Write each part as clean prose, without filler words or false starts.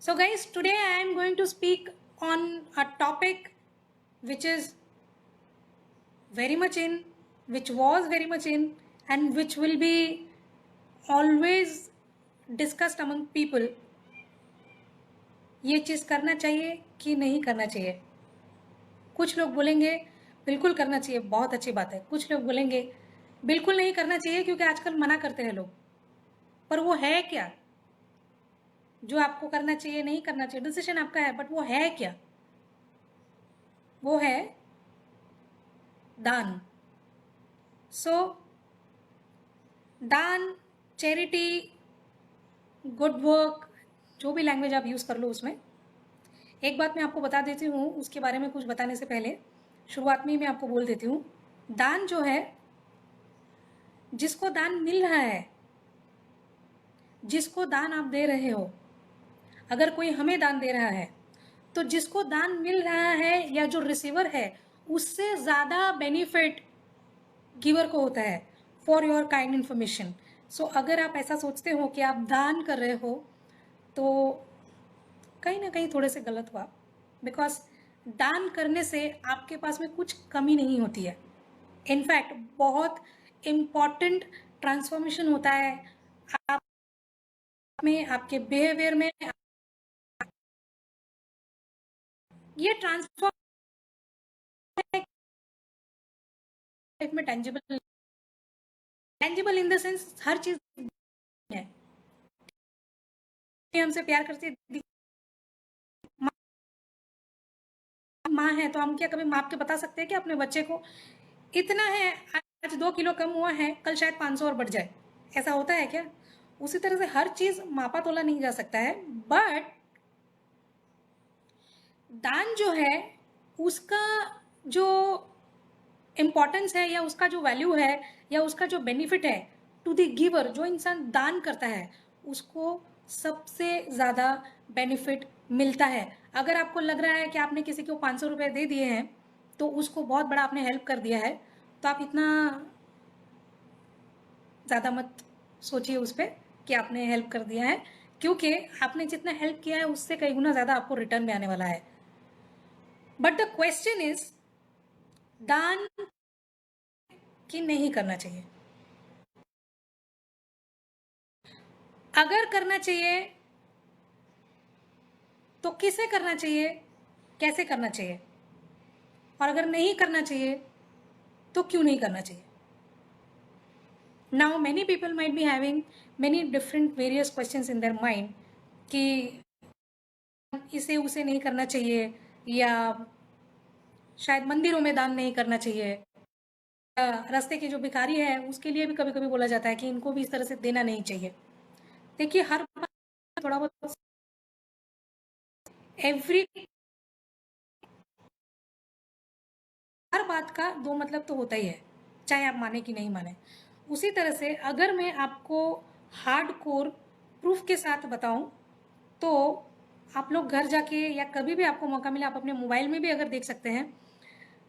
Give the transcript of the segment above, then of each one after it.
So guys, today I am going to speak on a topic which is very much in, which was very much in, and which will be always discussed among people. ये चीज़ करना चाहिए कि नहीं करना चाहिए. कुछ लोग बोलेंगे बिल्कुल करना चाहिए, बहुत अच्छी बात है. कुछ लोग बोलेंगे बिल्कुल नहीं करना चाहिए क्योंकि आजकल मना करते हैं लोग. पर वो है क्या जो आपको करना चाहिए नहीं करना चाहिए? डिसीजन आपका है, बट वो है क्या? वो है दान. सो दान, चैरिटी, गुड वर्क, जो भी लैंग्वेज आप यूज़ कर लो उसमें. एक बात मैं आपको बता देती हूँ, उसके बारे में कुछ बताने से पहले शुरुआत में ही मैं आपको बोल देती हूँ. दान जो है, जिसको दान मिल रहा है, जिसको दान आप दे रहे हो, अगर कोई हमें दान दे रहा है तो जिसको दान मिल रहा है या जो रिसीवर है उससे ज़्यादा बेनिफिट गिवर को होता है. For your kind information. So अगर आप ऐसा सोचते हो कि आप दान कर रहे हो तो कहीं ना कहीं थोड़े से गलत हुआ. बिकॉज दान करने से आपके पास में कुछ कमी नहीं होती है. इनफैक्ट बहुत इम्पॉर्टेंट ट्रांसफॉर्मेशन होता है आप में, आपके बिहेवियर में. ये ट्रांसफॉर्म लाइफ में टेंजिबल इन द सेंस हर चीज है. हमसे प्यार करती है, माँ है, तो हम क्या कभी माप के बता सकते हैं कि अपने बच्चे को इतना है, आज 2 किलो कम हुआ है, कल शायद 500 और बढ़ जाए? ऐसा होता है क्या? उसी तरह से हर चीज मापा तोला नहीं जा सकता है. बट दान जो है उसका जो इम्पोर्टेंस है या उसका जो वैल्यू है या उसका जो बेनिफिट है टू द गिवर, जो इंसान दान करता है उसको सबसे ज़्यादा बेनिफिट मिलता है. अगर आपको लग रहा है कि आपने किसी को 500 रुपये दे दिए हैं तो उसको बहुत बड़ा आपने हेल्प कर दिया है, तो आप इतना ज़्यादा मत सोचिए उस पर कि आपने हेल्प कर दिया है, क्योंकि आपने जितना हेल्प किया है उससे कई गुना ज़्यादा आपको रिटर्न में आने वाला है. बट द क्वेश्चन इज, दान कि नहीं करना चाहिए? अगर करना चाहिए तो किसे करना चाहिए, कैसे करना चाहिए, और अगर नहीं करना चाहिए तो क्यों नहीं करना चाहिए? Now many people might be having many different various questions in their mind कि इसे उसे नहीं करना चाहिए, या शायद मंदिरों में दान नहीं करना चाहिए, रास्ते के जो भिखारी है उसके लिए भी कभी कभी बोला जाता है कि इनको भी इस तरह से देना नहीं चाहिए. देखिए, हर बात थोड़ा बहुत हर बात का दो मतलब तो होता ही है, चाहे आप माने कि नहीं माने. उसी तरह से अगर मैं आपको हार्ड कोर प्रूफ के साथ बताऊं तो आप लोग घर जाके या कभी भी आपको मौका मिले, आप अपने मोबाइल में भी अगर देख सकते हैं,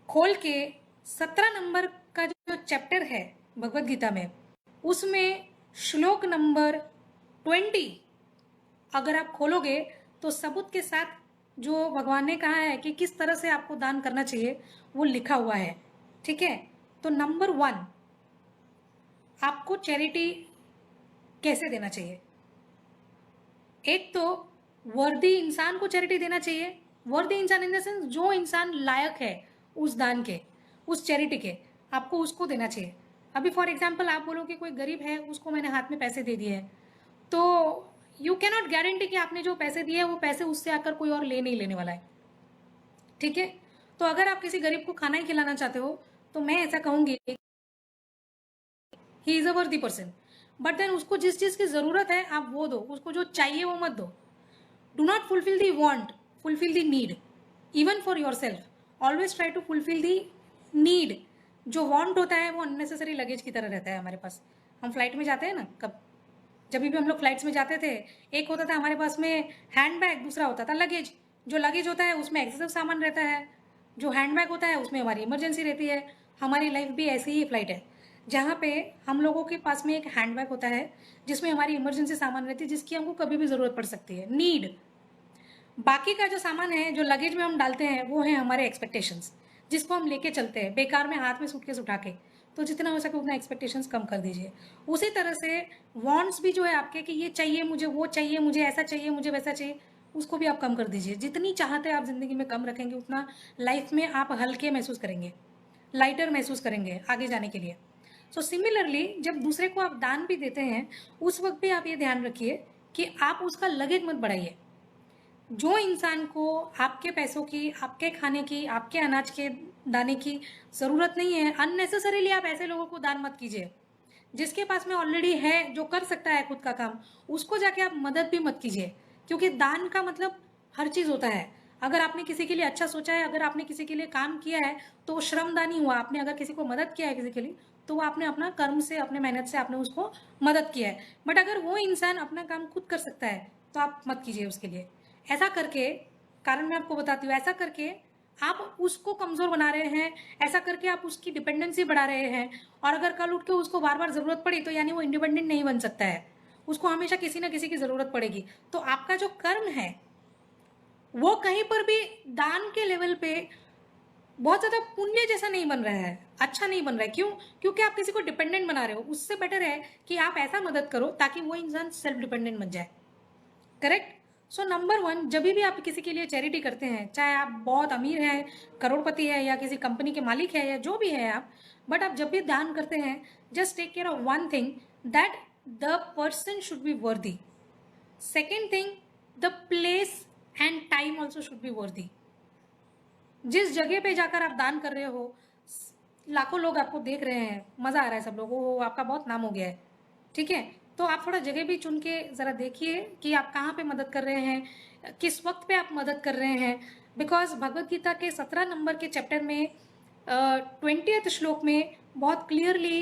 खोल के 17 नंबर का जो चैप्टर है भगवत गीता में, उसमें श्लोक नंबर 20 अगर आप खोलोगे तो सबूत के साथ जो भगवान ने कहा है कि किस तरह से आपको दान करना चाहिए वो लिखा हुआ है. ठीक है? तो नंबर 1, आपको चैरिटी कैसे देना चाहिए? एक तो वर्दी इंसान को चैरिटी देना चाहिए. वर्दी इंसान इन द सेंस जो इंसान लायक है उस दान के, उस चैरिटी के, आपको उसको देना चाहिए. अभी फॉर एग्जाम्पल आप बोलो कि कोई गरीब है, उसको मैंने हाथ में पैसे दे दिए हैं, तो यू कैन नॉट गारंटी कि आपने जो पैसे दिए वो पैसे उससे आकर कोई और ले नहीं लेने वाला है. ठीक है? तो अगर आप किसी गरीब को खाना ही खिलाना चाहते हो तो मैं ऐसा कहूंगी, ही इज अ वर्दी पर्सन, बट देन उसको जिस चीज की जरूरत है आप वो दो, उसको जो चाहिए वो मत दो. Do not fulfil the want, fulfil the need. Even for yourself always try to fulfil the need. जो वॉन्ट होता है वो अननेसेसरी लगेज की तरह रहता है हमारे पास. हम फ्लाइट में जाते हैं ना, जब भी हम लोग फ्लाइट्स में जाते थे, एक होता था हमारे पास में हैंड बैग, दूसरा होता था लगेज. जो लगेज होता है उसमें एक्सेसिव सामान रहता है, जो हैंड बैग होता है उसमें हमारी इमरजेंसी रहती है. हमारी लाइफ भी ऐसी ही फ्लाइट है जहाँ पे हम लोगों के पास में एक हैंड बैग होता है जिसमें हमारी इमरजेंसी सामान रहती है, जिसकी हमको कभी भी ज़रूरत पड़ सकती है. नीड. बाकी का जो सामान है, जो लगेज में हम डालते हैं, वो है हमारे एक्सपेक्टेशंस, जिसको हम लेके चलते हैं बेकार में हाथ में सूटकेस उठा के। तो जितना हो सके उतना एक्सपेक्टेशंस कम कर दीजिए। उसी तरह से वांट्स भी जो है आपके कि ये चाहिए मुझे, वो चाहिए मुझे, ऐसा चाहिए मुझे, वैसा चाहिए, उसको भी आप कम कर दीजिए। जितनी चाहते आप ज़िंदगी में कम रखेंगे, उतना लाइफ में आप हल्के महसूस करेंगे, लाइटर महसूस करेंगे आगे जाने के लिए। सो सिमिलरली जब दूसरे को आप दान भी देते हैं, उस वक्त भी आप ये ध्यान रखिए कि आप उसका लगेज मत बढ़ाइए। जो इंसान को आपके पैसों की, आपके खाने की, आपके अनाज के दाने की ज़रूरत नहीं है, अननेसेसरीली आप ऐसे लोगों को दान मत कीजिए। जिसके पास में ऑलरेडी है, जो कर सकता है खुद का काम, उसको जाके आप मदद भी मत कीजिए। क्योंकि दान का मतलब हर चीज़ होता है। अगर आपने किसी के लिए अच्छा सोचा है, अगर आपने किसी के लिए काम किया है, तो वो श्रमदान ही हुआ। आपने अगर किसी को मदद किया है किसी के लिए, तो वो आपने अपना कर्म से, अपने मेहनत से आपने उसको मदद किया है। बट अगर वो इंसान अपना काम खुद कर सकता है, तो आप मत कीजिए उसके लिए। ऐसा करके, कारण मैं आपको बताती हूँ, ऐसा करके आप उसको कमज़ोर बना रहे हैं, ऐसा करके आप उसकी डिपेंडेंसी बढ़ा रहे हैं। और अगर कल उठ के उसको बार बार ज़रूरत पड़ी, तो यानी वो इंडिपेंडेंट नहीं बन सकता है, उसको हमेशा किसी ना किसी की ज़रूरत पड़ेगी। तो आपका जो कर्म है वो कहीं पर भी दान के लेवल पे बहुत ज़्यादा पुण्य जैसा नहीं बन रहा है, अच्छा नहीं बन रहा है। क्यों? क्योंकि आप किसी को डिपेंडेंट बना रहे हो। उससे बेटर है कि आप ऐसा मदद करो ताकि वो इंसान सेल्फ डिपेंडेंट बन जाए। करेक्ट? सो नंबर वन, जब भी आप किसी के लिए चैरिटी करते हैं, चाहे आप बहुत अमीर हैं, करोड़पति है, या किसी कंपनी के मालिक है, या जो भी है आप, बट आप जब भी दान करते हैं, just take care of one thing, that the person should be worthy. Second thing, the place and time also should be worthy. जिस जगह पे जाकर आप दान कर रहे हो, लाखों लोग आपको देख रहे हैं, मजा आ रहा है, सब लोगों को आपका बहुत नाम हो गया है, ठीक है, तो आप थोड़ा जगह भी चुन के जरा देखिए कि आप कहाँ पे मदद कर रहे हैं, किस वक्त पे आप मदद कर रहे हैं। बिकॉज भगवत गीता के 17 नंबर के चैप्टर में 20th श्लोक में बहुत क्लियरली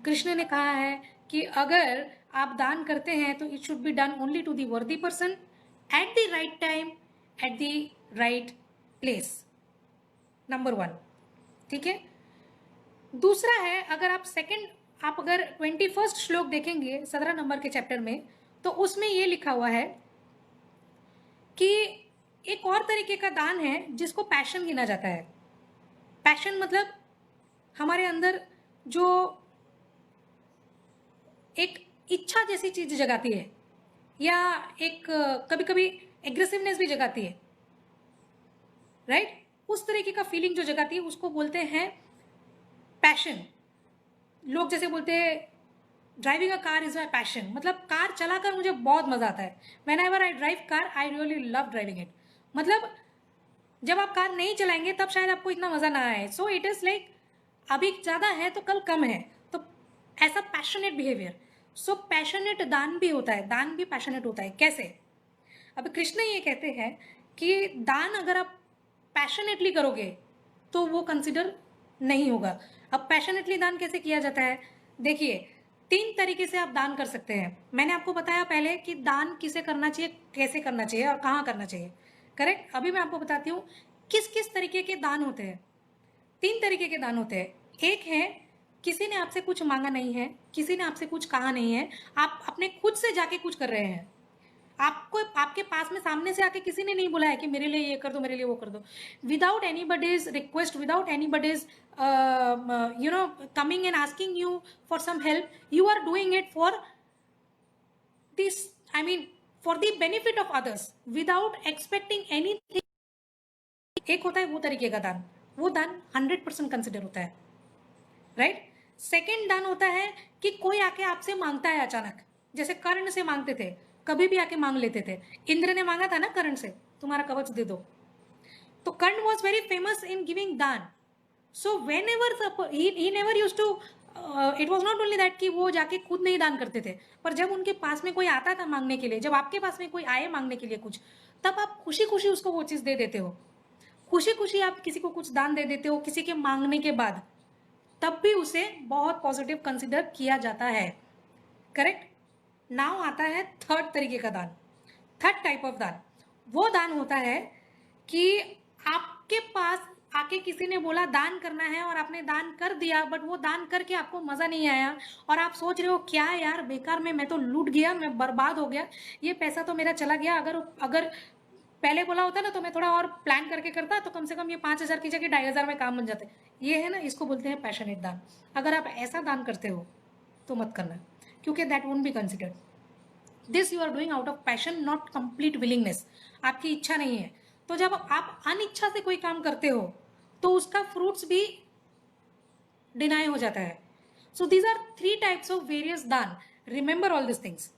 कृष्ण ने कहा है कि अगर आप दान करते हैं तो it should be done only to the worthy person, at the right time, at the right place. Number one, ठीक है। दूसरा है, अगर आप अगर 21st श्लोक देखेंगे 17 नंबर के चैप्टर में, तो उसमें ये लिखा हुआ है कि एक और तरीके का दान है जिसको पैशन गिना जाता है। पैशन मतलब हमारे अंदर जो एक इच्छा जैसी चीज जगाती है, या एक कभी कभी एग्रेसिवनेस भी जगाती है, राइट? उस तरीके का फीलिंग जो जगाती है उसको बोलते हैं पैशन। लोग जैसे बोलते हैं driving a car is my passion, मतलब कार चलाकर मुझे बहुत मजा आता है। When ever I drive car, I really love driving it. मतलब जब आप कार नहीं चलाएंगे तब शायद आपको इतना मजा ना आए। सो इट इज लाइक अभी ज्यादा है तो कल कम है, तो ऐसा पैशनेट बिहेवियर। सो पैशनेट दान भी होता है, दान भी पैशनेट होता है। कैसे? अब कृष्ण ये कहते हैं कि दान अगर आप पैशनेटली करोगे तो वो कंसिडर नहीं होगा। अब पैशनेटली दान कैसे किया जाता है? देखिए, 3 तरीके से आप दान कर सकते हैं। मैंने आपको बताया पहले कि दान किसे करना चाहिए, कैसे करना चाहिए और कहाँ करना चाहिए, करेक्ट? अभी मैं आपको बताती हूँ किस किस तरीके के दान होते हैं। 3 तरीके के दान होते हैं। एक है, किसी ने आपसे कुछ मांगा नहीं है, किसी ने आपसे कुछ कहा नहीं है, आप अपने खुद से जाके कुछ कर रहे हैं। आपको आपके पास में सामने से आके किसी ने नहीं बोला है कि मेरे लिए ये कर दो, मेरे लिए वो कर दो। Without anybody's request, without anybody's coming and asking you for some help, you are doing it for this, I mean for the benefit of others, without expecting anything. एक होता है वो तरीके का दान, वो दान 100% कंसिडर होता है, राइट? सेकेंड दान होता है कि कोई आके आपसे मांगता है अचानक, जैसे कर्ण से मांगते थे, कभी भी आके मांग लेते थे। इंद्र ने मांगा था ना कर्ण से, तुम्हारा कवच दे दो। तो Karna was very famous in giving दान। So whenever he never use to, it was not only that कि वो जाके खुद नहीं दान करते थे, पर जब उनके पास में कोई आता था मांगने के लिए, जब आपके पास में कोई आए मांगने के लिए कुछ, तब आप खुशी खुशी उसको वो चीज दे देते हो। खुशी खुशी आप किसी को कुछ दान दे देते हो किसी के मांगने के बाद, तब भी उसे बहुत पॉजिटिव कंसिडर किया जाता है, करेक्ट? नाउ आता है थर्ड तरीके का दान। थर्ड टाइप ऑफ दान, वो दान होता है कि आपके पास आके किसी ने बोला दान करना है और आपने दान कर दिया, बट वो दान करके आपको मजा नहीं आया और आप सोच रहे हो क्या यार बेकार में, मैं तो लूट गया, मैं बर्बाद हो गया, ये पैसा तो मेरा चला गया। अगर अगर पहले बोला होता ना तो मैं थोड़ा और प्लान करके करता, तो कम से कम ये 5,000 की जगह 2,500 में काम बन जाते। ये है ना, इसको बोलते हैं पैशनेट दान। अगर आप ऐसा दान करते हो तो मत करना, क्योंकि that won't be considered. This you are doing out of passion, not complete willingness. आपकी इच्छा नहीं है। तो जब आप अनिच्छा से कोई काम करते हो तो उसका फ्रूट्स भी डिनाई हो जाता है। So these are 3 types of various दान। Remember all this things,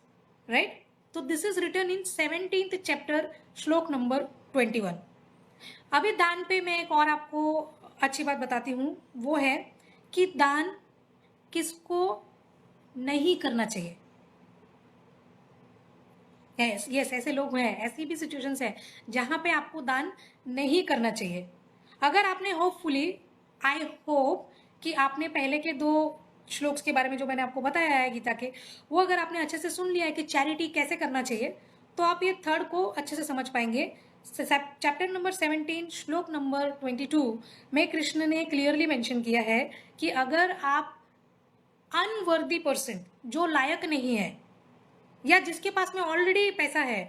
right? तो this is written in 17th chapter, श्लोक नंबर 21। अभी दान पे मैं एक और आपको अच्छी बात बताती हूँ, वो है कि दान किसको नहीं करना चाहिए। यस, ऐसे लोग हैं, ऐसी भी सिचुएशंस है जहां पे आपको दान नहीं करना चाहिए। अगर आपने होपफुली, आई होप कि आपने पहले के 2 श्लोक्स के बारे में जो मैंने आपको बताया है गीता के, वो अगर आपने अच्छे से सुन लिया है कि चैरिटी कैसे करना चाहिए, तो आप ये थर्ड को अच्छे से समझ पाएंगे। चैप्टर नंबर 17 श्लोक नंबर 22 में कृष्ण ने क्लियरली मेंशन किया है कि अगर आप अनवर्दी पर्सन, जो लायक नहीं है या जिसके पास में ऑलरेडी पैसा है,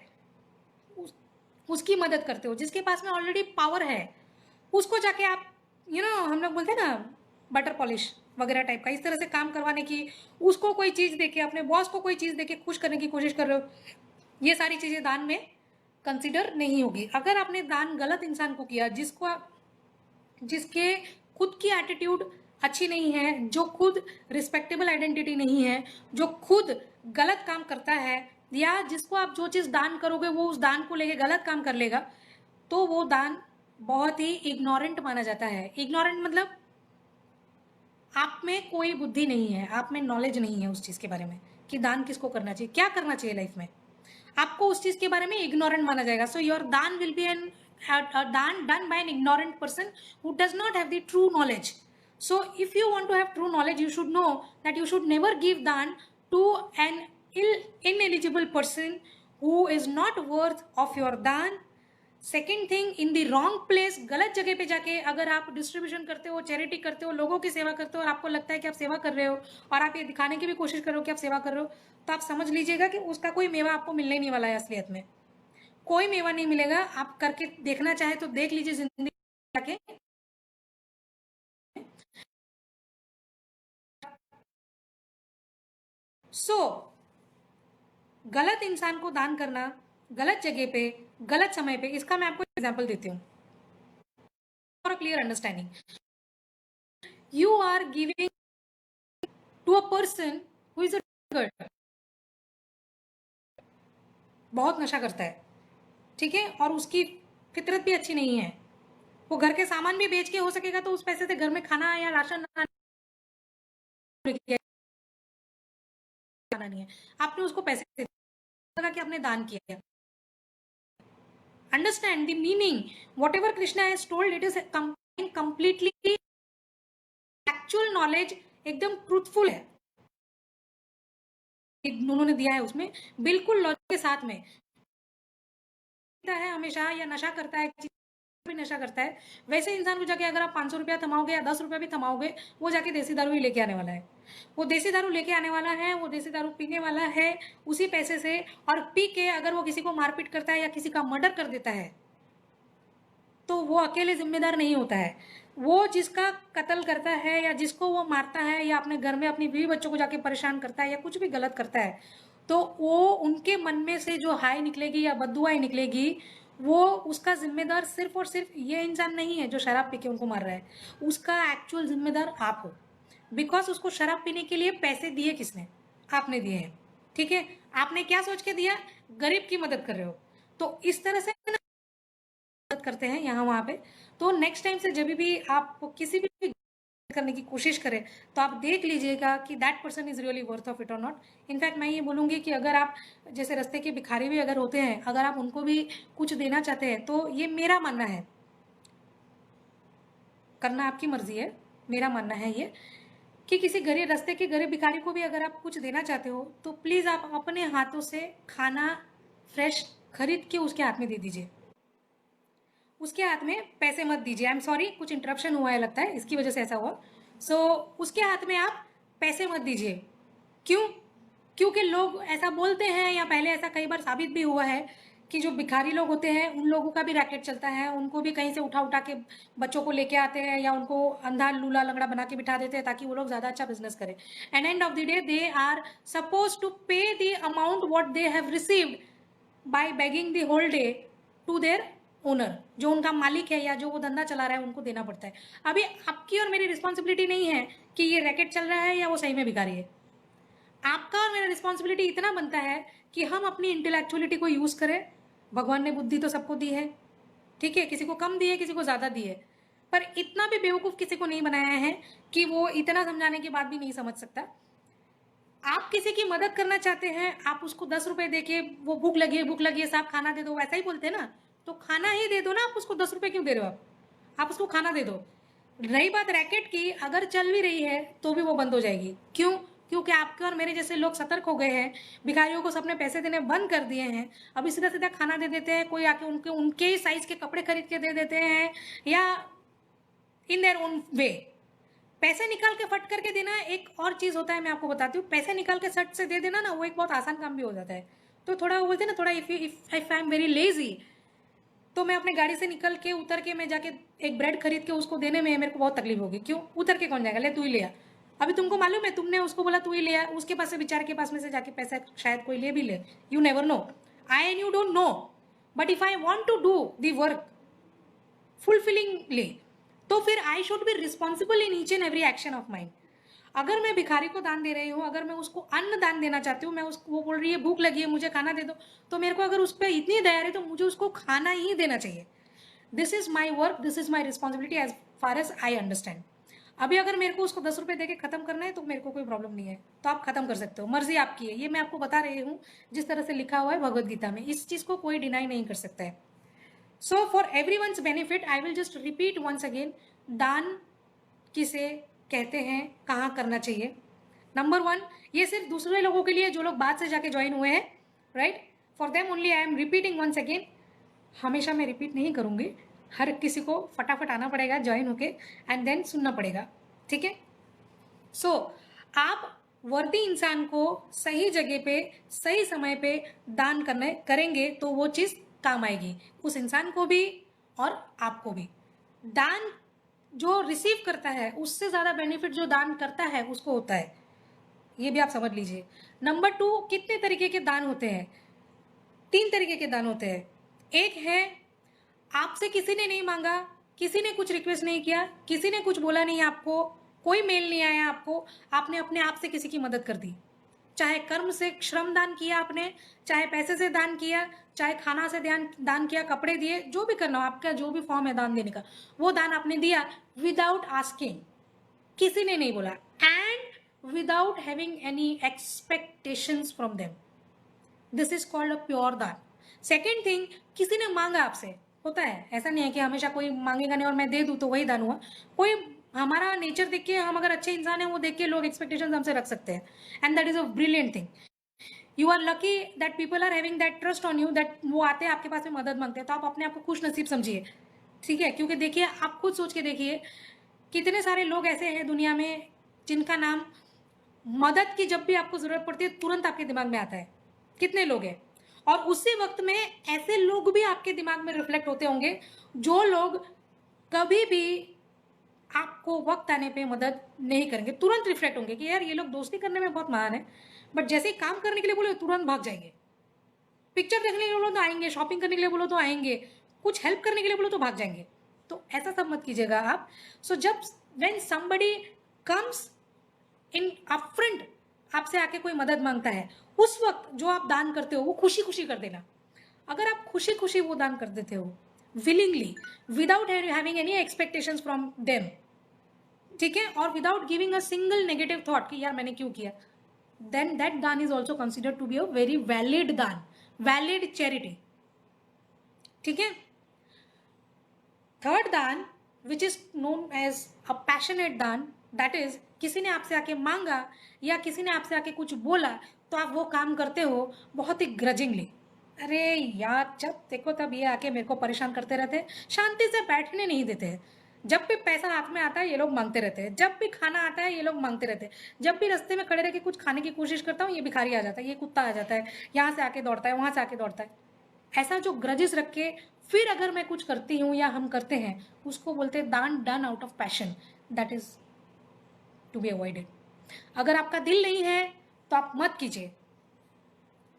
उसकी मदद करते हो, जिसके पास में ऑलरेडी पावर है, उसको जाके आप हम लोग बोलते हैं ना बटर पॉलिश वगैरह टाइप का, इस तरह से काम करवाने की, उसको कोई चीज देके, अपने बॉस को कोई चीज देके खुश करने की कोशिश कर रहे हो, ये सारी चीजें दान में कंसिडर नहीं होगी। अगर आपने दान गलत इंसान को किया, जिसके खुद की एटीट्यूड अच्छी नहीं है, जो खुद रिस्पेक्टेबल आइडेंटिटी नहीं है, जो खुद गलत काम करता है, या जिसको आप जो चीज दान करोगे वो उस दान को लेके गलत काम कर लेगा, तो वो दान बहुत ही इग्नोरेंट माना जाता है। इग्नोरेंट मतलब आप में कोई बुद्धि नहीं है, आप में नॉलेज नहीं है उस चीज के बारे में कि दान किसको करना चाहिए, क्या करना चाहिए लाइफ में, आपको उस चीज के बारे में इग्नोरेंट माना जाएगा। सो योर दान विल बी एन दान done by an ignorant person who does not have the true knowledge. So if you want to have true knowledge, you should know that you should never give dan to an ineligible person who is not worth of your dan. Second thing, in the wrong place, गलत जगह पे जाके अगर आप distribution करते हो, charity करते हो, लोगों की सेवा करते हो और आपको लगता है कि आप सेवा कर रहे हो और आप ये दिखाने की भी कोशिश कर रहे हो कि आप सेवा कर रहे हो, तो आप समझ लीजिएगा कि उसका कोई मेवा आपको मिलने नहीं वाला है। असलियत में कोई मेवा नहीं मिलेगा। आप करके देखना चाहे तो देख लीजिए जिंदगी जाके। सो गलत इंसान को दान करना, गलत जगह पे, गलत समय पे, इसका मैं आपको एग्जांपल देती हूँ for a clear understanding. You are giving to a person who is a drunkard, बहुत नशा करता है, ठीक है, और उसकी फितरत भी अच्छी नहीं है, वो घर के सामान भी बेच के हो सकेगा तो उस पैसे से घर में खाना या राशन खाना नहीं है, आपने उसको पैसे दे लगा कि आपने दान किया। Understand the meaning, what ever Krishna has told, it is completely actual knowledge, एकदम ट्रूथफुल है उन्होंने दिया है, उसमें बिल्कुल लॉजिक के साथ में है हमेशा, या नशा करता है, भी नशा करता है, वैसे इंसान को जाके अगर आप 500 रुपया थमाओगे या 10 रुपया भी थमाओगे, वो जाके देसी दारू ही लेके आने वाला है, वो देसी दारू लेके आने वाला है, वो देसी दारू पीने वाला है उसी पैसे से, और पी के अगर वो किसी को मारपीट करता है या किसी का मर्डर कर देता है तो वो अकेले जिम्मेदार नहीं होता है। वो जिसका कत्ल करता है या जिसको वो मारता है या अपने घर में अपनी बीवी बच्चों को जाके परेशान करता है या कुछ भी गलत करता है, तो वो उनके मन में से जो हाय निकलेगी या बददुआई निकलेगी, वो उसका जिम्मेदार सिर्फ और सिर्फ ये इंसान नहीं है जो शराब पी के उनको मार रहा है, उसका एक्चुअल जिम्मेदार आप हो। बिकॉज उसको शराब पीने के लिए पैसे दिए किसने? आपने दिए हैं, ठीक है। आपने क्या सोच के दिया? गरीब की मदद कर रहे हो। तो इस तरह से मदद करते हैं यहाँ वहाँ पे। तो नेक्स्ट टाइम से जब भी आप किसी भी करने की कोशिश करें तो आप देख लीजिएगा कि that person is really worth of it और नॉट। इनफैक्ट मैं ये बोलूँगी कि अगर आप जैसे रास्ते के भिखारी भी अगर होते हैं, अगर आप उनको भी कुछ देना चाहते हैं, तो ये मेरा मानना है, करना आपकी मर्जी है, मेरा मानना है ये कि किसी गरीब रास्ते के गरीब भिखारी को भी अगर आप कुछ देना चाहते हो तो प्लीज़ आप अपने हाथों से खाना फ्रेश खरीद के उसके हाथ में दे दीजिए, उसके हाथ में पैसे मत दीजिए। आई एम सॉरी, कुछ इंटरप्शन हुआ है लगता है, इसकी वजह से ऐसा हुआ। सो उसके हाथ में आप पैसे मत दीजिए। क्यों? क्योंकि लोग ऐसा बोलते हैं, या पहले ऐसा कई बार साबित भी हुआ है कि जो भिखारी लोग होते हैं उन लोगों का भी रैकेट चलता है, उनको भी कहीं से उठा उठा के बच्चों को लेके आते हैं या उनको अंधा लूला लंगड़ा बना के बिठा देते हैं ताकि वो लोग ज़्यादा अच्छा बिजनेस करें। And end of the day they are suppose to pay the amount what they have received by begging the whole day to their owner, जो उनका मालिक है या जो वो धंधा चला रहा है उनको देना पड़ता है। अभी आपकी और मेरी रिस्पॉन्सिबिलिटी नहीं है कि ये रैकेट चल रहा है या वो सही में भिखारी है। आपका और मेरा रिस्पॉन्सिबिलिटी इतना बनता है कि हम अपनी इंटेलेक्चुअलिटी को यूज करें। भगवान ने बुद्धि तो सबको दी है, ठीक है, किसी को कम दी है, किसी को ज्यादा दी है, पर इतना भी बेवकूफ किसी को नहीं बनाया है कि वो इतना समझाने के बाद भी नहीं समझ सकता। आप किसी की मदद करना चाहते हैं, आप उसको 10 रुपए देके, वो भूख लगी है साहब खाना दे दो, वैसा ही बोलते हैं ना, तो खाना ही दे दो ना, आप उसको 10 रुपए क्यों दे रहे हो? आप उसको खाना दे दो। रही बात रैकेट की, अगर चल भी रही है तो भी वो बंद हो जाएगी। क्यों? क्योंकि आपके और मेरे जैसे लोग सतर्क हो गए हैं, भिखारियों को सबने पैसे देने बंद कर दिए हैं। अभी सीधा सीधा खाना दे देते हैं, कोई आके उनके ही साइज के कपड़े खरीद के दे देते हैं, या इन देयर ओन वे। पैसे निकाल के फट करके देना एक और चीज होता है, मैं आपको बताती हूँ। पैसे निकाल के सट से दे देना ना, वो एक बहुत आसान काम भी हो जाता है। तो थोड़ा वो बोलते हैं ना, थोड़ा if I am very lazy, तो मैं अपने गाड़ी से निकल के उतर के मैं जाके एक ब्रेड खरीद के उसको देने में मेरे को बहुत तकलीफ होगी। क्यों? उतर के कौन जाएगा? ले तू ही लिया। अभी तुमको मालूम है, तुमने उसको बोला तू ही लिया, उसके पास से, बेचारे के पास में से जाके पैसा शायद कोई ले भी ले। You never know, I and you don't know, but if I want to do the work fulfillingly, तो फिर I should be responsible in each and every action of mind. अगर मैं भिखारी को दान दे रही हूँ, अगर मैं उसको अन्न दान देना चाहती हूँ, मैं उसको, वो बोल रही है भूख लगी है मुझे खाना दे दो, तो मेरे को अगर उस पर इतनी दया है तो मुझे उसको खाना ही देना चाहिए। This is my work, this is my responsibility as far as I understand. अभी अगर मेरे को उसको 10 रुपए देके खत्म करना है तो मेरे को कोई प्रॉब्लम नहीं है, तो आप खत्म कर सकते हो, मर्जी आपकी है। ये मैं आपको बता रही हूँ जिस तरह से लिखा हुआ है भगवद गीता में, इस चीज को कोई डिनाई नहीं कर सकता है। So for everyone's benefit I will just repeat once again, दान किसे कहते हैं, कहाँ करना चाहिए। नंबर 1, ये सिर्फ दूसरे लोगों के लिए जो लोग बाद से जाके ज्वाइन हुए हैं, right, for them only I am repeating once again. हमेशा मैं रिपीट नहीं करूंगी, हर किसी को फटाफट आना पड़ेगा ज्वाइन होके, एंड देन सुनना पड़ेगा, ठीक है। सो आप वर्दी इंसान को सही जगह पे सही समय पे दान करेंगे तो वो चीज काम आएगी, उस इंसान को भी और आपको भी। दान जो रिसीव करता है उससे ज्यादा बेनिफिट जो दान करता है उसको होता है, ये भी आप समझ लीजिए। नंबर 2, कितने तरीके के दान होते हैं? 3 तरीके के दान होते हैं। एक है, आपसे किसी ने नहीं मांगा, किसी ने कुछ रिक्वेस्ट नहीं किया, किसी ने कुछ बोला नहीं आपको, कोई मेल नहीं आया आपको, आपने अपने आप से किसी की मदद कर दी। चाहे कर्म से श्रम दान किया आपने, चाहे पैसे से दान किया, चाहे खाना से दान किया, कपड़े दिए, जो भी करना हो, आपका जो भी फॉर्म है दान देने का, वो दान आपने दिया विदाउट आस्किंग, किसी ने नहीं बोला, and without having any expectations from them. This is called a pure दान। सेकेंड थिंग, किसी ने मांगा आपसे, होता है, ऐसा नहीं है कि हमेशा कोई मांगेगा नहीं और मैं दे दूं तो वही दान हुआ। कोई हमारा नेचर देख के, हम अगर अच्छे इंसान हैं वो देख के लोग एक्सपेक्टेशंस हमसे रख सकते हैं, and that is a brilliant thing. You are lucky that people are having that trust on you, that वो आते हैं आपके पास में मदद मांगते हैं, तो आप अपने आप को खुश नसीब समझिए, ठीक है। क्योंकि देखिए, आप खुद सोच के देखिए, कितने सारे लोग ऐसे हैं दुनिया में जिनका नाम मदद की जब भी आपको जरूरत पड़ती है तुरंत आपके दिमाग में आता है, कितने लोग हैं। और उसी वक्त में ऐसे लोग भी आपके दिमाग में रिफ्लेक्ट होते होंगे जो लोग कभी भी आपको वक्त आने पे मदद नहीं करेंगे, तुरंत रिफ्लेक्ट होंगे कि यार ये लोग दोस्ती करने में बहुत महान है, बट जैसे ही काम करने के लिए बोले तुरंत भाग जाएंगे। पिक्चर देखने के लिए बोलो तो आएंगे, शॉपिंग करने के लिए बोलो तो आएंगे, कुछ हेल्प करने के लिए बोलो तो भाग जाएंगे। तो ऐसा सब मत कीजिएगा आप। सो जब when somebody comes in upfront, आपसे आके कोई मदद मांगता है, उस वक्त जो आप दान करते हो वो खुशी खुशी कर देना। अगर आप खुशी खुशी वो दान कर देते हो, willingly, without having any expectations from them, ठीक है, और without giving a single negative thought कि यार मैंने क्यों किया, देन दैट दान is also considered to be a very valid दान, वैलिड चैरिटी, ठीक है। थर्ड दान which is known as a passionate दान, दैट इज किसी ने आपसे आके मांगा या किसी ने आपसे आके कुछ बोला तो आप वो काम करते हो बहुत ही ग्रजिंगली। अरे यार, जब देखो तब ये आके मेरे को परेशान करते रहते हैं, शांति से बैठने नहीं देते हैं। जब भी पैसा हाथ में आता है ये लोग मांगते रहते हैं, जब भी खाना आता है ये लोग मांगते रहते हैं, जब भी रास्ते में खड़े रह के कुछ खाने की कोशिश करता हूँ ये भिखारी आ जाता है, ये कुत्ता आ जाता है, यहाँ से आके दौड़ता है, वहां से आके दौड़ता है। ऐसा जो ग्रजेस रख के फिर अगर मैं कुछ करती हूँ या हम करते हैं, उसको बोलते हैं दान done out of passion, that is to be avoided. अगर आपका दिल नहीं है तो आप मत कीजिए,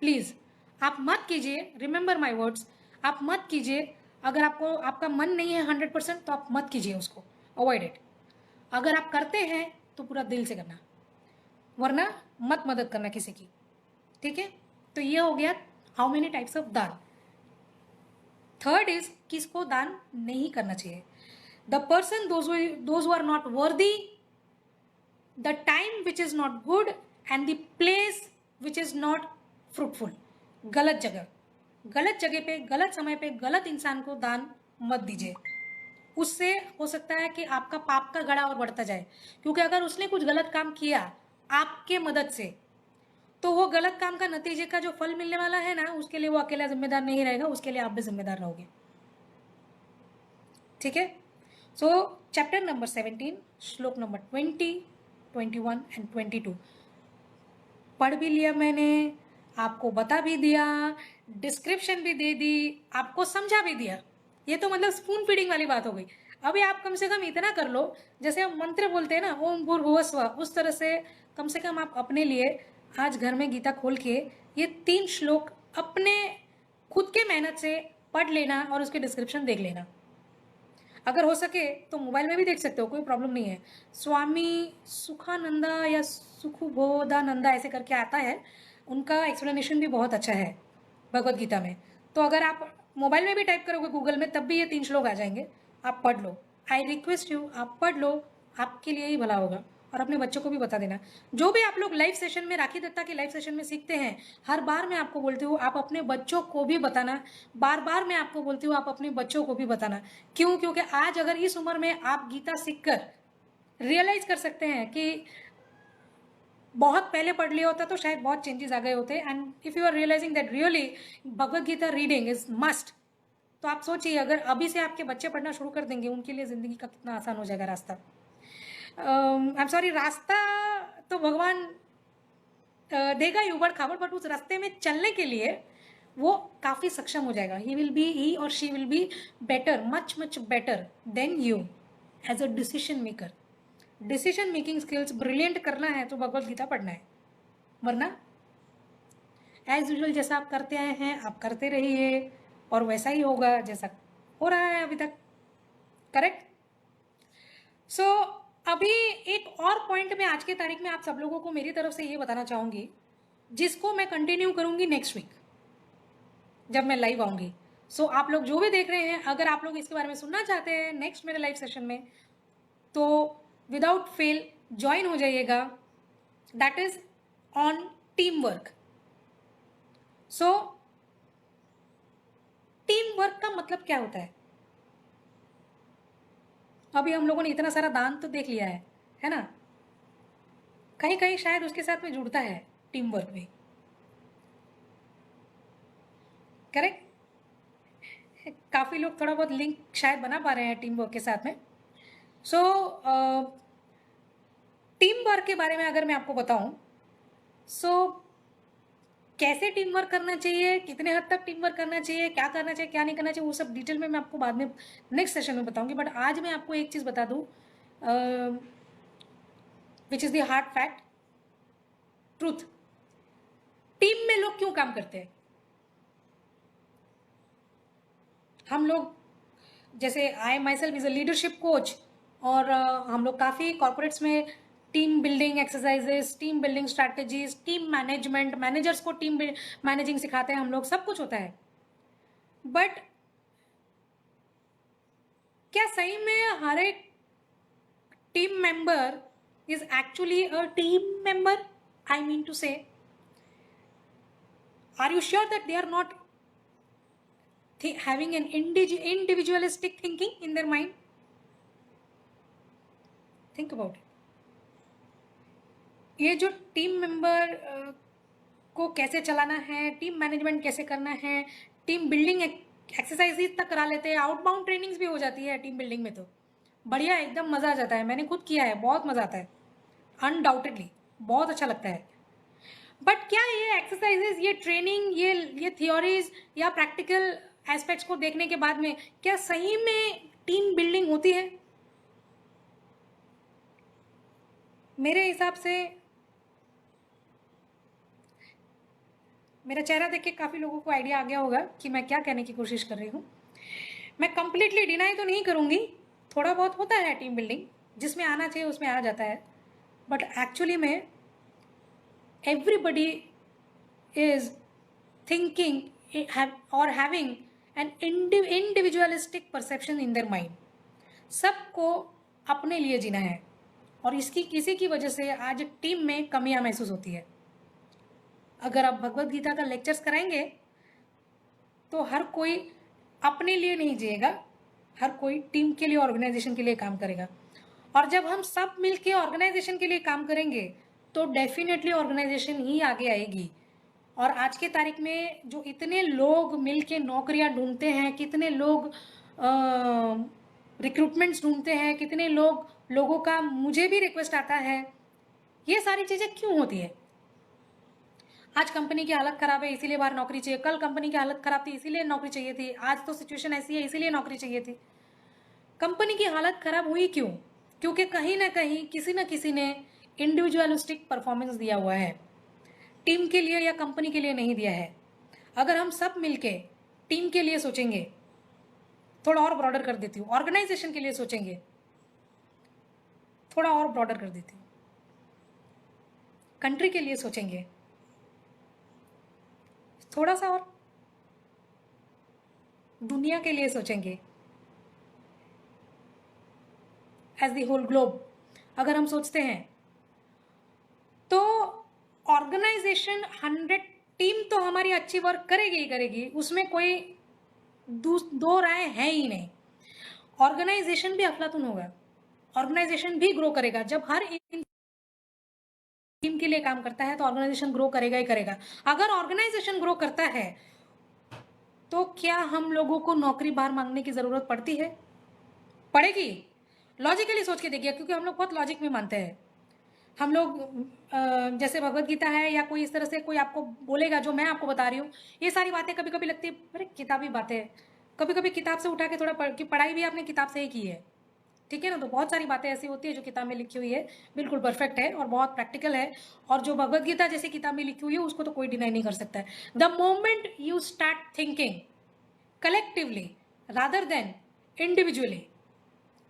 प्लीज आप मत कीजिए, रिमेंबर माई वर्ड्स, आप मत कीजिए। अगर आपको आपका मन नहीं है 100% तो आप मत कीजिए उसको, अवॉइड इट। अगर आप करते हैं तो पूरा दिल से करना, वरना मत मदद करना किसी की, ठीक है। तो ये हो गया हाउ मेनी टाइप्स ऑफ दान। थर्ड इज किसको दान नहीं करना चाहिए, the person those who are not worthy, the time which is not good, and the place which is not fruitful. गलत जगह पे गलत समय पे गलत इंसान को दान मत दीजिए, उससे हो सकता है कि आपका पाप का घड़ा और बढ़ता जाए। क्योंकि अगर उसने कुछ गलत काम किया आपके मदद से, तो वो गलत काम का नतीजे का जो फल मिलने वाला है ना, उसके लिए वो अकेला जिम्मेदार नहीं रहेगा, उसके लिए आप भी जिम्मेदार रहोगे, ठीक है। सो चैप्टर नंबर 17 श्लोक नंबर 20, 21 एंड 22 पढ़ भी लिया मैंने, आपको बता भी दिया, डिस्क्रिप्शन भी दे दी, आपको समझा भी दिया। ये तो मतलब स्पून फीडिंग वाली बात हो गई। अभी आप कम से कम इतना कर लो, जैसे हम मंत्र बोलते हैं ना, ओम भूर्भुवः स्वः, उस तरह से कम आप अपने लिए आज घर में गीता खोल के ये 3 श्लोक अपने खुद के मेहनत से पढ़ लेना और उसके डिस्क्रिप्शन देख लेना। अगर हो सके तो मोबाइल में भी देख सकते हो, कोई प्रॉब्लम नहीं है। स्वामी सुखानंदा या सुखबोधानंदा ऐसे करके आता है, उनका एक्सप्लेनेशन भी बहुत अच्छा है भगवत गीता में। तो अगर आप मोबाइल में भी टाइप करोगे गूगल में, तब भी ये 3 श्लोक आ जाएंगे, आप पढ़ लो। आई रिक्वेस्ट यू, आप पढ़ लो, आपके लिए ही भला होगा। और अपने बच्चों को भी बता देना। जो भी आप लोग लाइव सेशन में, राखी दत्ता के लाइव सेशन में सीखते हैं, हर बार मैं आपको बोलती हूँ आप अपने बच्चों को भी बताना, बार बार मैं आपको बोलती हूँ आप अपने बच्चों को भी बताना। क्यों? क्योंकि आज अगर इस उम्र में आप गीता सीखकर रियलाइज कर सकते हैं कि बहुत पहले पढ़ लिया होता तो शायद बहुत चेंजेस आ गए होते। And if you are realising that really Bhagavad Gita reading is must, तो आप सोचिए अगर अभी से आपके बच्चे पढ़ना शुरू कर देंगे, उनके लिए जिंदगी का कितना आसान हो जाएगा रास्ता। आई एम सॉरी, रास्ता तो भगवान देगा ही उबड़ खाबड़, बट उस रास्ते में चलने के लिए वो काफ़ी सक्षम हो जाएगा। ही और she will be better, much much better than you as a decision maker. Decision making skills brilliant करना है तो भगवत गीता पढ़ना है, वरना एज यूजुअल जैसा आप करते आए हैं आप करते रहिए और वैसा ही होगा जैसा हो रहा है अभी तक, करेक्ट। सो अभी एक और पॉइंट में आज के तारीख में आप सब लोगों को मेरी तरफ से ये बताना चाहूंगी, जिसको मैं कंटिन्यू करूंगी नेक्स्ट वीक जब मैं लाइव आऊंगी। सो आप लोग जो भी देख रहे हैं, अगर आप लोग इसके बारे में सुनना चाहते हैं नेक्स्ट मेरे लाइव सेशन में, तो विदाउट फेल ज्वाइन हो जाइएगा। That is on team work. So team work का मतलब क्या होता है? अभी हम लोगों ने इतना सारा दान तो देख लिया है ना? कहीं कहीं शायद उसके साथ में जुड़ता है टीम वर्क भी, करेक्ट। काफी लोग थोड़ा बहुत लिंक शायद बना पा रहे हैं टीम वर्क के साथ में। सो टीम वर्क के बारे में अगर मैं आपको बताऊं, सो कैसे टीम वर्क करना चाहिए, कितने हद तक टीम वर्क करना चाहिए, क्या करना चाहिए क्या नहीं करना चाहिए, वो सब डिटेल में मैं आपको बाद में नेक्स्ट सेशन में बताऊंगी। बट आज मैं आपको एक चीज बता दूं, which is the hard fact truth. Team में लोग क्यों काम करते हैं? हम लोग जैसे I myself is a leadership coach, और हम लोग काफ़ी कॉर्पोरेट्स में team building exercises, team building strategies, team management, managers को टीम मैनेजिंग सिखाते हैं हम लोग, सब कुछ होता है। बट क्या सही में हर एक team member is actually a team member? I mean to say, are you sure that they are not having an individualistic thinking in their mind? Think about it. ये जो टीम मेंबर को कैसे चलाना है, टीम मैनेजमेंट कैसे करना है, team building exercise तक करा लेते हैं, आउटबाउंड ट्रेनिंग्स भी हो जाती है टीम बिल्डिंग में। तो बढ़िया, एकदम मज़ा आ जाता है। मैंने खुद किया है, बहुत मज़ा आता है, अनडाउटेडली बहुत अच्छा लगता है। बट क्या ये एक्सरसाइजेस, ये ट्रेनिंग, ये थियोरीज या प्रैक्टिकल एस्पेक्ट्स को देखने के बाद में क्या सही में टीम बिल्डिंग होती है? मेरे हिसाब से, मेरा चेहरा देख के काफ़ी लोगों को आइडिया आ गया होगा कि मैं क्या कहने की कोशिश कर रही हूँ। मैं कंप्लीटली डिनाई तो नहीं करूँगी, थोड़ा बहुत होता है टीम बिल्डिंग, जिसमें आना चाहिए उसमें आ जाता है, बट एक्चुअली में एवरीबडी इज थिंकिंग और having an individualistic perception in their mind. सबको अपने लिए जीना है और इसकी किसी की वजह से आज टीम में कमियां महसूस होती है। अगर आप भगवत गीता का लेक्चर्स कराएंगे तो हर कोई अपने लिए नहीं जिएगा, हर कोई टीम के लिए, ऑर्गेनाइजेशन के लिए काम करेगा। और जब हम सब मिलके ऑर्गेनाइजेशन के लिए काम करेंगे तो डेफिनेटली ऑर्गेनाइजेशन ही आगे आएगी। और आज के तारीख में जो इतने लोग मिलके नौकरियां ढूंढते हैं, कितने लोग रिक्रूटमेंट्स ढूंढते हैं, कितने लोगों का मुझे भी रिक्वेस्ट आता है, ये सारी चीजें क्यों होती है? आज कंपनी की हालत खराब है इसीलिए बाहर नौकरी चाहिए, कल कंपनी की हालत खराब थी इसीलिए नौकरी चाहिए थी, आज तो सिचुएशन ऐसी है इसीलिए नौकरी चाहिए थी। कंपनी की हालत खराब हुई क्यों? क्योंकि कहीं ना कहीं किसी न किसी ने इंडिविजुअलिस्टिक परफॉर्मेंस दिया हुआ है, टीम के लिए या कंपनी के लिए नहीं दिया है। अगर हम सब मिलके टीम के लिए सोचेंगे, थोड़ा और ब्रॉडर कर देती हूँ, ऑर्गेनाइजेशन के लिए सोचेंगे, थोड़ा और ब्रॉडर कर देती हूँ, कंट्री के लिए सोचेंगे थोड़ा सा और, दुनिया के लिए सोचेंगे, एज द होल ग्लोब अगर हम सोचते हैं तो ऑर्गेनाइजेशन 100, टीम तो हमारी अच्छी वर्क करेगी ही करेगी, उसमें कोई दो राय है ही नहीं। ऑर्गेनाइजेशन भी अफलातून होगा, ऑर्गेनाइजेशन भी ग्रो करेगा। जब हर टीम के लिए काम करता है तो ऑर्गेनाइजेशन ग्रो करेगा ही करेगा। अगर ऑर्गेनाइजेशन ग्रो करता है तो क्या हम लोगों को नौकरी बाहर मांगने की जरूरत पड़ती है? पड़ेगी। लॉजिकली सोच के देखिए, क्योंकि हम लोग बहुत लॉजिक में मानते हैं। हम लोग जैसे भगवत गीता है या कोई इस तरह से कोई आपको बोलेगा जो मैं आपको बता रही हूँ, ये सारी बातें कभी कभी लगती है अरे किताबी बातें, कभी कभी किताब से उठा के थोड़ा पढ़ाई भी आपने किताब से ही की है, ठीक है ना। तो बहुत सारी बातें ऐसी होती है जो किताब में लिखी हुई है बिल्कुल परफेक्ट है और बहुत प्रैक्टिकल है, और जो भगवत गीता जैसी किताब में लिखी हुई है उसको तो कोई डिनाई नहीं कर सकता है। The moment you start thinking collectively rather than individually,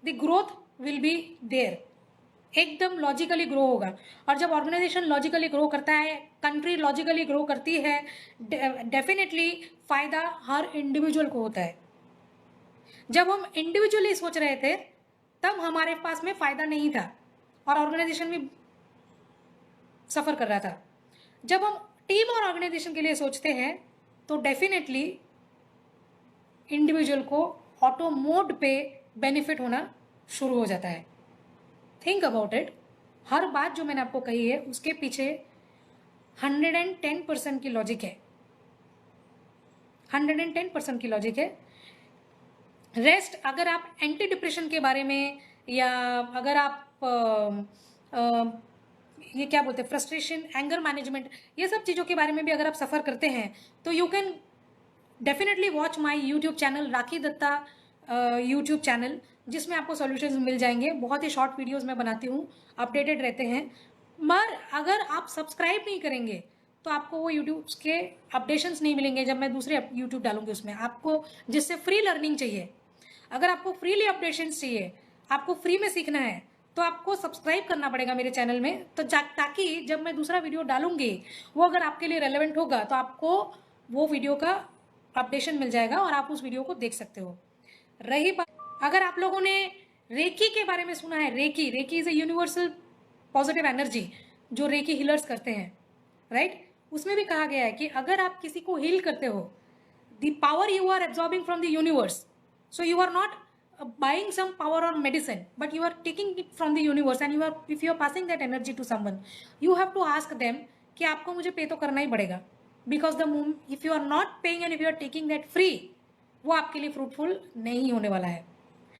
the growth will be there, एकदम लॉजिकली ग्रो होगा। और जब ऑर्गेनाइजेशन लॉजिकली ग्रो करता है, कंट्री लॉजिकली ग्रो करती है, डेफिनेटली फायदा हर इंडिविजुअल को होता है। जब हम इंडिविजुअली सोच रहे थे तब हमारे पास में फायदा नहीं था और ऑर्गेनाइजेशन भी सफर कर रहा था। जब हम टीम और ऑर्गेनाइजेशन के लिए सोचते हैं तो डेफिनेटली इंडिविजुअल को ऑटो मोड पे बेनिफिट होना शुरू हो जाता है। थिंक अबाउट इट, हर बात जो मैंने आपको कही है उसके पीछे 110% की लॉजिक है, 110% की लॉजिक है। रेस्ट अगर आप एंटी डिप्रेशन के बारे में या अगर आप ये क्या बोलते हैं फ्रस्ट्रेशन, एंगर मैनेजमेंट, ये सब चीज़ों के बारे में भी अगर आप सफ़र करते हैं तो you can definitely watch my YouTube channel Rakhi Datta YouTube channel, जिसमें आपको सॉल्यूशंस मिल जाएंगे। बहुत ही शॉर्ट वीडियोस मैं बनाती हूँ, अपडेटेड रहते हैं। मगर अगर आप सब्सक्राइब नहीं करेंगे तो आपको वो यूट्यूब के अपडेशंस नहीं मिलेंगे जब मैं दूसरे यूट्यूब डालूंगी उसमें। आपको जिससे फ्री लर्निंग चाहिए, अगर आपको फ्रीली अपडेशंस चाहिए, आपको फ्री में सीखना है, तो आपको सब्सक्राइब करना पड़ेगा मेरे चैनल में, तो ताकि जब मैं दूसरा वीडियो डालूंगी वो अगर आपके लिए रेलेवेंट होगा तो आपको वो वीडियो का अपडेशन मिल जाएगा और आप उस वीडियो को देख सकते हो। रही बात, अगर आप लोगों ने रेकी के बारे में सुना है, Reiki is a universal positive energy जो रेकी हीलर्स करते हैं, राइट। उसमें भी कहा गया है कि अगर आप किसी को हील करते हो, the power you are absorbing from the universe, so you are not buying some power or medicine, but you are taking it from the universe and if you are passing that energy to someone, you have to ask them कि आपको मुझे पे तो करना ही पड़ेगा, because if you are not paying and if you are taking that free, वो आपके लिए फ्रूटफुल नहीं होने वाला है।